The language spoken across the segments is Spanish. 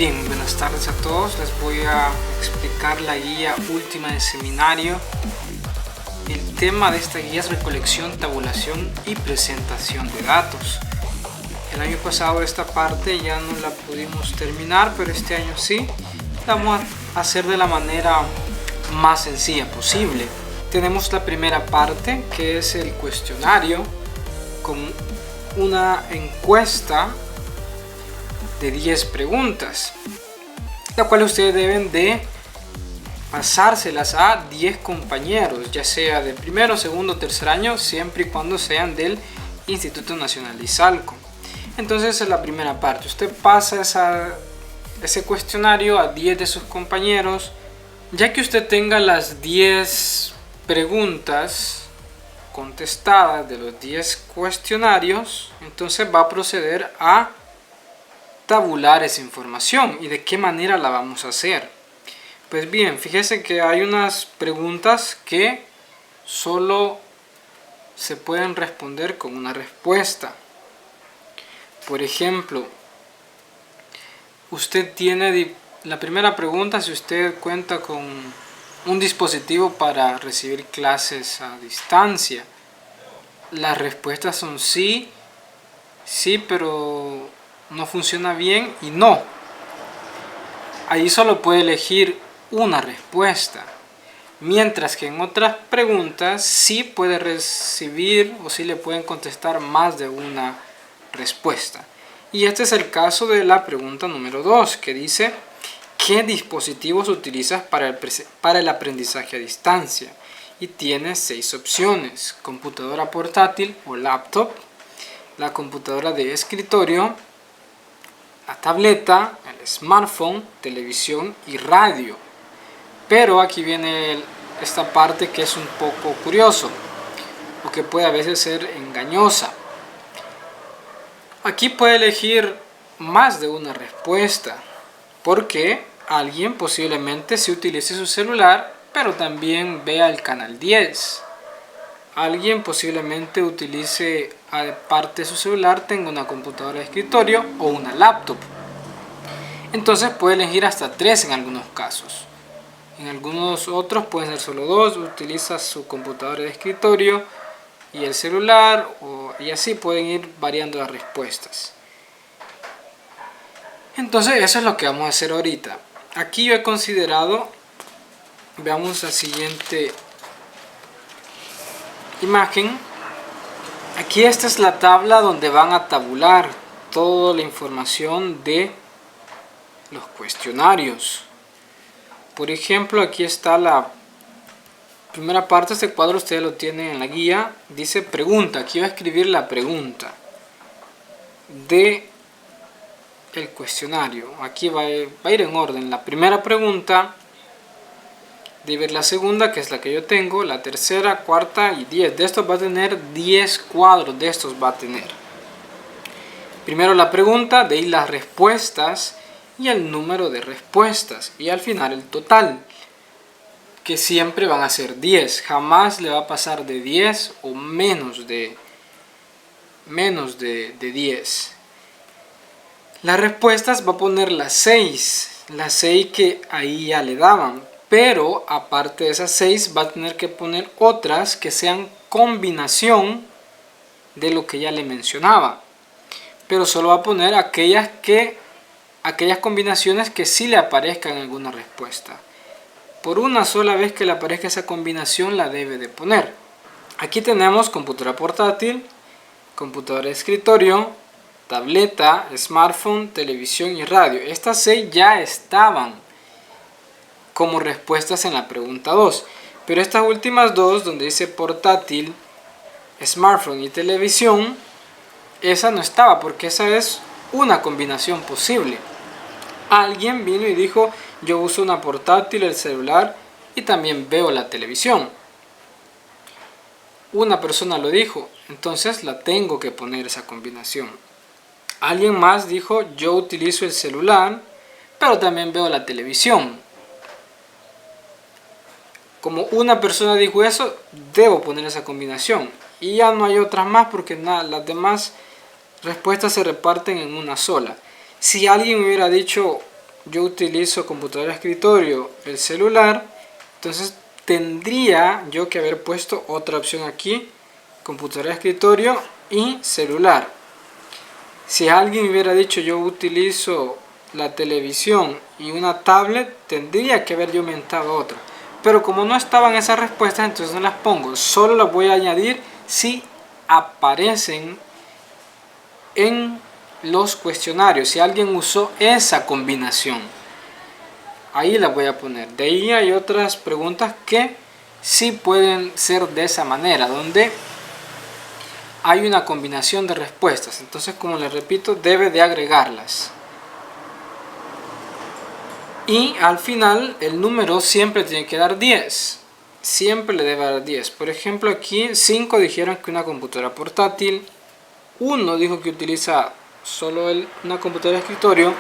Bien, buenas tardes a todos. Les voy a explicar la guía última del seminario. El tema de esta guía es recolección, tabulación y presentación de datos. El año pasado esta parte ya no la pudimos terminar, pero este año sí. La vamos a hacer de la manera más sencilla posible. Tenemos la primera parte, que es el cuestionario, con una encuesta de 10 preguntas, la cual ustedes deben de pasárselas a 10 compañeros, ya sea de primero, segundo, tercer año, siempre y cuando sean del Instituto Nacional de Izalco. Entonces esa es la primera parte. Usted pasa ese cuestionario a 10 de sus compañeros. Ya que usted tenga las 10 preguntas contestadas de los 10 cuestionarios, entonces va a proceder a tabular esa información. ¿Y de qué manera la vamos a hacer? Pues bien, fíjese que hay unas preguntas que solo se pueden responder con una respuesta. Por ejemplo, usted tiene la primera pregunta: si usted cuenta con un dispositivo para recibir clases a distancia. Las respuestas son sí, sí, pero no funciona bien, y no. Ahí solo puede elegir una respuesta, mientras que en otras preguntas sí puede recibir o sí le pueden contestar más de una respuesta. Y este es el caso de la pregunta número 2, que dice: ¿qué dispositivos utilizas para el aprendizaje a distancia? Y tiene 6 opciones: computadora portátil o laptop, la computadora de escritorio, la tableta, el smartphone, televisión y radio. Pero aquí viene esta parte que es un poco curioso, o que puede a veces ser engañosa. Aquí puede elegir más de una respuesta, porque alguien posiblemente sí utilice su celular, pero también vea el canal 10. Alguien posiblemente utilice, aparte de su celular, tenga una computadora de escritorio o una laptop. Entonces puede elegir hasta 3 en algunos casos. En algunos otros pueden ser solo 2, utiliza su computadora de escritorio y el celular, y así pueden ir variando las respuestas. Entonces eso es lo que vamos a hacer ahorita. Aquí yo he considerado, veamos la siguiente imagen. Aquí esta es la tabla donde van a tabular toda la información de los cuestionarios. Por ejemplo, aquí está la primera parte. Este cuadro ustedes lo tienen en la guía. Dice pregunta. Aquí voy a escribir la pregunta de el cuestionario. Aquí va a ir en orden: la primera pregunta, de ver la segunda, que es la que yo tengo, la tercera, cuarta y 10. De estos va a tener 10 cuadros, de estos va a tener. Primero la pregunta, de ahí las respuestas y el número de respuestas, y al final el total, que siempre van a ser 10. Jamás le va a pasar de 10 o menos de 10. Las respuestas va a poner las 6 que ahí ya le daban, pero aparte de esas 6 va a tener que poner otras que sean combinación de lo que ya le mencionaba, pero solo va a poner aquellas combinaciones que sí le aparezcan en alguna respuesta. Por una sola vez que le aparezca esa combinación la debe de poner. Aquí tenemos computadora portátil, computadora de escritorio, tableta, smartphone, televisión y radio. Estas 6 ya estaban como respuestas en la pregunta 2, pero estas últimas 2, donde dice portátil, smartphone y televisión, esa no estaba, porque esa es una combinación posible. Alguien vino y dijo: yo uso una portátil, el celular y también veo la televisión. Una persona lo dijo, entonces la tengo que poner esa combinación. Alguien más dijo: yo utilizo el celular, pero también veo la televisión. Como una persona dijo eso, debo poner esa combinación. Y ya no hay otras más, porque las demás respuestas se reparten en una sola. Si alguien hubiera dicho yo utilizo computadora de escritorio, el celular, entonces tendría yo que haber puesto otra opción aquí, computadora de escritorio y celular. Si alguien hubiera dicho yo utilizo la televisión y una tablet, tendría que haber yo aumentado otra. Pero como no estaban esas respuestas, entonces no las pongo. Solo las voy a añadir si aparecen en los cuestionarios. Si alguien usó esa combinación, ahí las voy a poner. De ahí hay otras preguntas que sí pueden ser de esa manera, donde hay una combinación de respuestas. Entonces, como les repito, debe de agregarlas. Y al final el número siempre tiene que dar 10. Siempre le debe dar 10. Por ejemplo, aquí 5 dijeron que una computadora portátil. 1 dijo que utiliza solo una computadora de escritorio.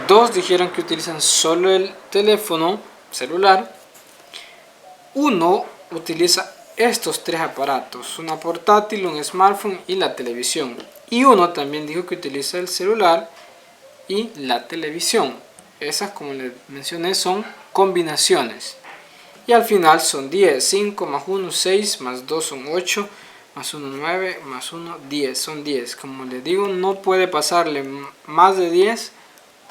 2 dijeron que utilizan solo el teléfono celular. 1 utiliza estos 3 aparatos: una portátil, un smartphone y la televisión. Y 1 también dijo que utiliza el celular y la televisión. Esas, como les mencioné, son combinaciones. Y al final son 10. 5 más 1, 6, más 2 son 8, más 1, 9, más 1, 10. Son 10. Como les digo, no puede pasarle más de 10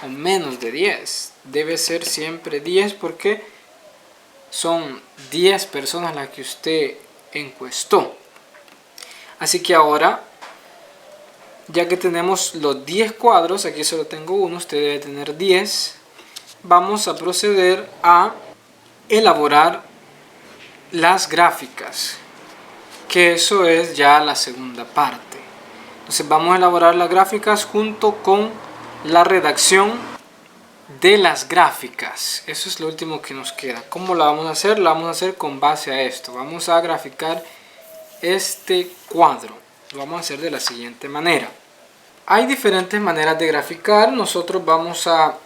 o menos de 10. Debe ser siempre 10 porque son 10 personas las que usted encuestó. Así que ahora, ya que tenemos los 10 cuadros, aquí solo tengo uno, usted debe tener 10. Vamos a proceder a elaborar las gráficas, que eso es ya la segunda parte. Entonces vamos a elaborar las gráficas junto con la redacción de las gráficas. Eso es lo último que nos queda. ¿Cómo la vamos a hacer? La vamos a hacer con base a esto. Vamos a graficar este cuadro. Lo vamos a hacer de la siguiente manera. Hay diferentes maneras de graficar. Nosotros vamos a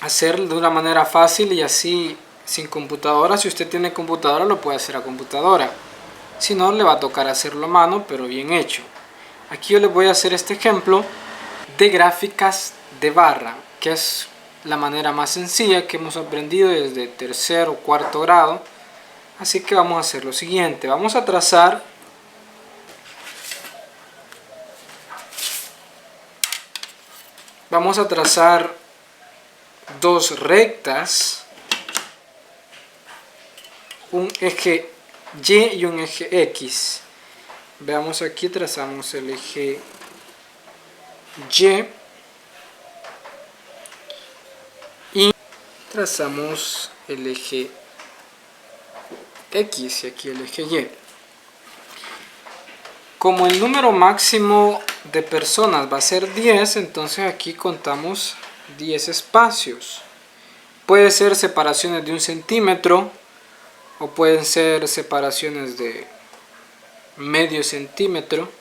hacer de una manera fácil y así sin computadora. Si usted tiene computadora, lo puede hacer a computadora. Si no, le va a tocar hacerlo a mano, pero bien hecho. Aquí yo les voy a hacer este ejemplo de gráficas de barra, que es la manera más sencilla que hemos aprendido desde tercer o cuarto grado. Así que vamos a hacer lo siguiente. Vamos a trazar dos rectas, un eje Y y un eje X. Veamos aquí, trazamos el eje Y y trazamos el eje X y aquí el eje Y. Como el número máximo de personas va a ser 10, entonces aquí contamos 10 espacios. Puede ser separaciones de 1 centímetro o pueden ser separaciones de medio centímetro.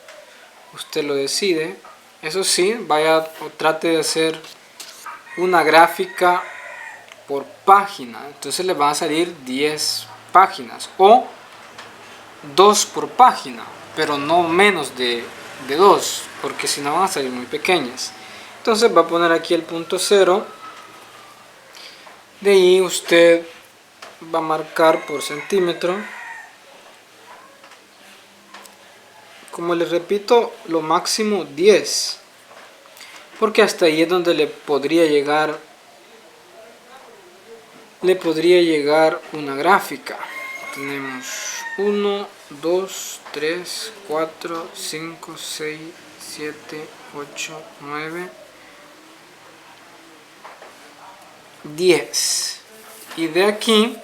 Usted lo decide. Eso sí, vaya o trate de hacer una gráfica por página. Entonces le van a salir 10 páginas o 2 por página, pero no menos de 2, porque si no van a salir muy pequeñas. Entonces va a poner aquí el punto 0. De ahí usted va a marcar por centímetro. Como les repito, lo máximo 10, porque hasta ahí es donde le podría llegar una gráfica. Tenemos 1, 2, 3, 4, 5, 6, 7, 8, 9, 10. Y de aquí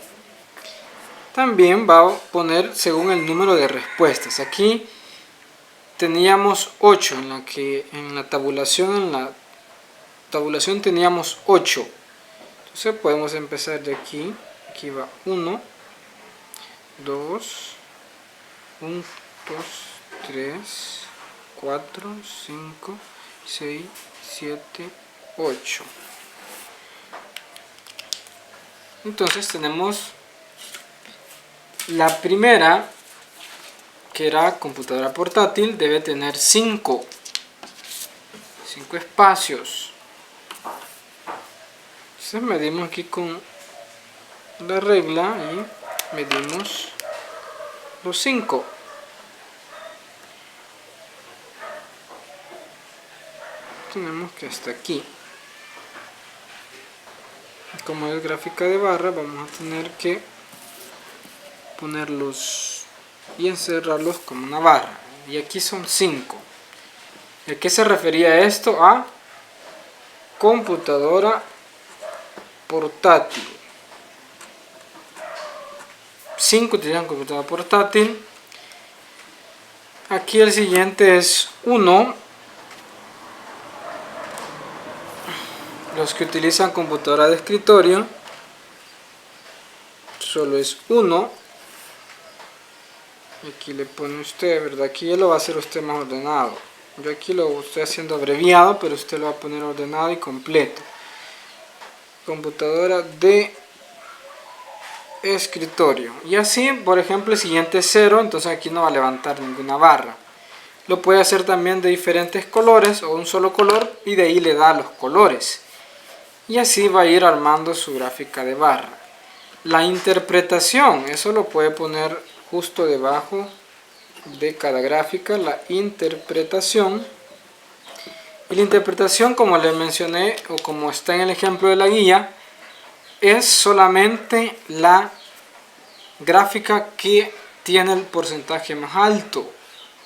también va a poner según el número de respuestas. Aquí teníamos 8 en la tabulación teníamos 8. Entonces podemos empezar de aquí. Aquí va 1, 2, 1, 2, 3, 4, 5, 6, 7, 8. Entonces tenemos la primera, que era computadora portátil, debe tener 5 espacios. Entonces medimos aquí con la regla y medimos los 5. Tenemos que hasta aquí. Como es gráfica de barra, vamos a tener que ponerlos y encerrarlos como una barra. Y aquí son 5. ¿A qué se refería esto? A computadora portátil. 5 utilizan computadora portátil. Aquí el siguiente es 1. Los que utilizan computadora de escritorio, solo es 1. Aquí le pone usted, ¿verdad? Aquí ya lo va a hacer usted más ordenado. Yo aquí lo estoy haciendo abreviado, pero usted lo va a poner ordenado y completo. Computadora de escritorio. Y así, por ejemplo, el siguiente es 0, entonces aquí no va a levantar ninguna barra. Lo puede hacer también de diferentes colores o un solo color y de ahí le da los colores. Y así va a ir armando su gráfica de barra. La interpretación, eso lo puede poner justo debajo de cada gráfica, la interpretación. Y la interpretación, como les mencioné o como está en el ejemplo de la guía, es solamente la gráfica que tiene el porcentaje más alto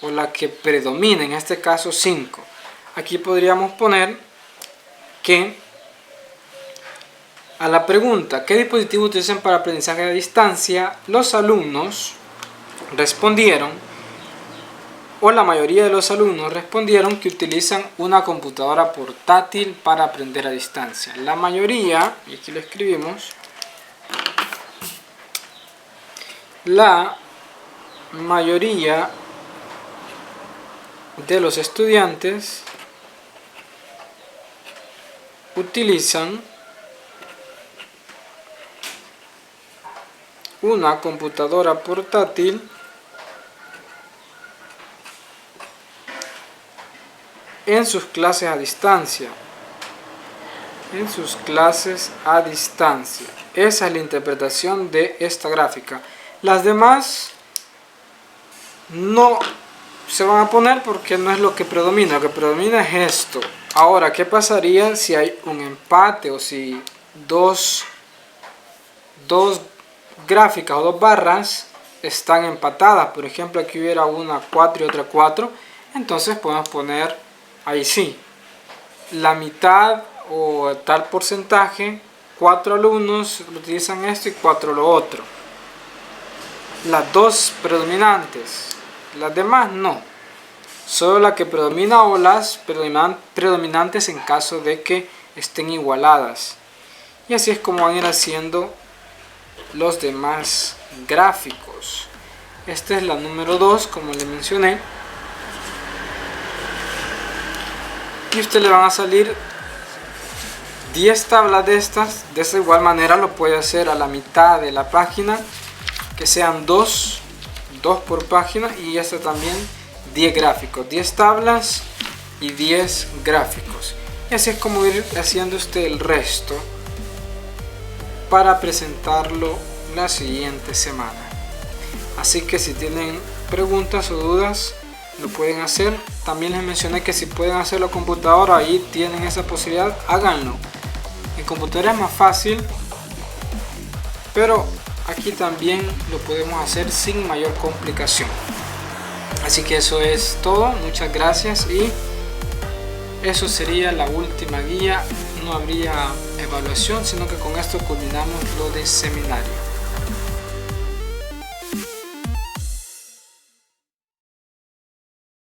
o la que predomina, en este caso 5. Aquí podríamos poner que a la pregunta ¿qué dispositivo utilizan para aprendizaje a distancia? Los alumnos respondieron, o la mayoría de los alumnos respondieron que utilizan una computadora portátil para aprender a distancia. La mayoría, y aquí lo escribimos, la mayoría de los estudiantes utilizan una computadora portátil en sus clases a distancia. En sus clases a distancia. Esa es la interpretación de esta gráfica. Las demás no se van a poner porque no es lo que predomina. Lo que predomina es esto. Ahora, ¿qué pasaría si hay un empate o si dos gráficas o dos barras están empatadas? Por ejemplo, aquí hubiera una 4 y otra 4. Entonces podemos poner ahí sí, la mitad o tal porcentaje, 4 alumnos utilizan esto y 4 lo otro. Las dos predominantes, las demás no. Solo la que predomina o las predominantes en caso de que estén igualadas. Y así es como van a ir haciendo los demás gráficos. Esta es la número 2, como le mencioné. Y a usted le van a salir 10 tablas de estas. De esa igual manera lo puede hacer a la mitad de la página, que sean 2 por página, y esta también 10 gráficos, 10 tablas y 10 gráficos. Y así es como ir haciendo usted el resto para presentarlo la siguiente semana. Así que si tienen preguntas o dudas, lo pueden hacer. También les mencioné que si pueden hacerlo en computadora, ahí tienen esa posibilidad, háganlo. En computadora es más fácil, pero aquí también lo podemos hacer sin mayor complicación. Así que eso es todo, muchas gracias, y eso sería la última guía. No habría evaluación, sino que con esto culminamos lo de seminario.